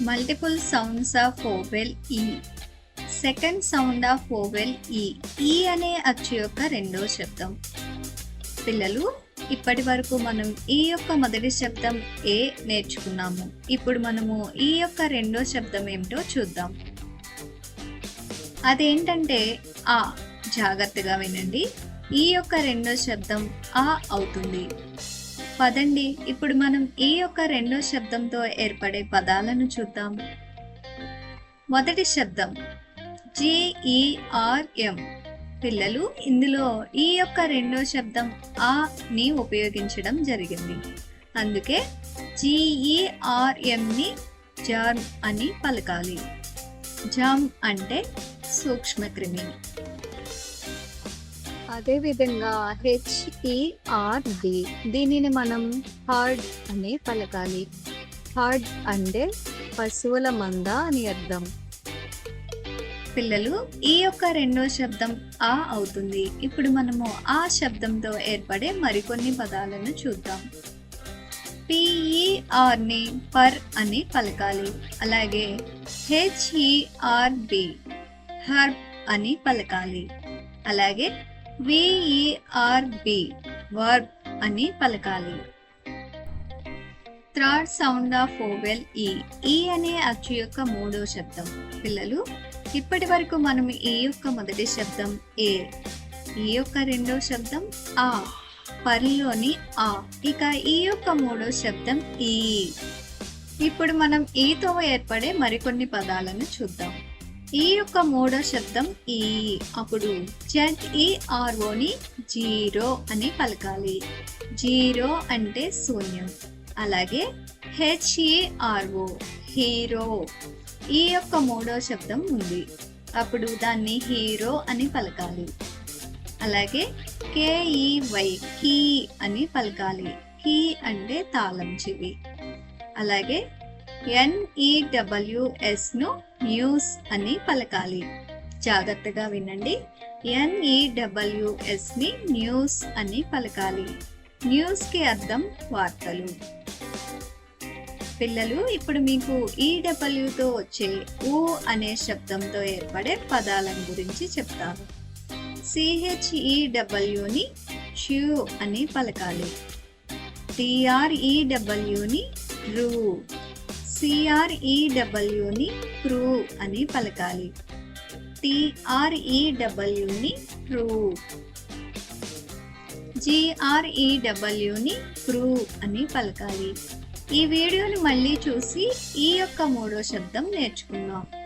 Multiple sounds of vowel E. Second sound of vowel ఈ అనే అచ్చు యొక్క రెండో శబ్దం. పిల్లలు, ఇప్పటి వరకు మనం ఈ యొక్క మొదటి శబ్దం ఏ నేర్చుకున్నాము. ఇప్పుడు మనము ఈ యొక్క రెండో శబ్దం ఏమిటో చూద్దాం. అదేంటంటే ఆ. జాగ్రత్తగా వినండి. ఈ యొక్క రెండో శబ్దం ఆ అవుతుంది. పదండి ఇప్పుడు మనం ఈ యొక్క రెండో శబ్దంతో ఏర్పడే పదాలను చూద్దాం. మొదటి శబ్దం GERM. పిల్లలు, ఇందులో ఈ యొక్క రెండో శబ్దం ఆ ని ఉపయోగించడం జరిగింది. అందుకే GERM ని జర్మ్ అని పలకాలి. జర్మ్ అంటే సూక్ష్మక్రిమి. అదేవిధంగా HERD, దీనిని మనం హార్డ్ అని పలకాలి. హార్డ్ అంటే పశువుల మంద అని అర్థం. పిల్లలు, ఈ యొక్క రెండో శబ్దం ఆ అవుతుంది. ఇప్పుడు మనము ఆ శబ్దంతో ఏర్పడే మరికొన్ని పదాలను చూద్దాం. PER ని పర్ అని పలకాలి. అలాగే HERB హర్బ్ అని పలకాలి. అలాగే VERB వర్బ్ అని పలకాలి. థర్డ్ సౌండ్ ఆఫ్ వోవెల్ ఈ అనే అచ్చు యొక్క మూడో శబ్దం. పిల్లలు, ఇప్పటి వరకు మనం ఈ యొక్క మొదటి శబ్దం ఏ, ఈ యొక్క రెండో శబ్దం ఆ, పర్లోని ఆ, ఇక ఈ యొక్క మూడో శబ్దం ఈ. ఇప్పుడు మనం ఈతో ఏర్పడే మరికొన్ని పదాలను చూద్దాం. ఈ యొక్క మూడో శబ్దం ఈ. అప్పుడు ZEROని జీరో అని పలకాలి. జీరో అంటే శూన్యం. అలాగే HERO హీరో. ఈ యొక్క మూడో శబ్దం ఉంది. అప్పుడు దాన్ని హీరో అని పలకాలి. అలాగే KEY కీ అని పలకాలి. కీ అంటే తాళం చెవి. అలాగే NEWS ను న్యూస్ అని పలకాలి. జాగ్రత్తగా వినండి. NEWS ని న్యూస్ అని పలకాలి. న్యూస్ కి అర్థం వార్తలు. పిల్లలు, ఇప్పుడు మీకు EWతో వచ్చే ఊ అనే శబ్దంతో ఏర్పడే పదాల గురించి చెప్తాను. CHEWని చ్యూ అని పలకాలి. TREWని ట్రూ. CREWని క్రూ అని పలకాలి. TREWని ట్రూ. GREWని క్రూ అని పలకాలి. ఈ వీడియోని మళ్ళీ చూసి ఈ యొక్క మూడో శబ్దం నేర్చుకుందాం.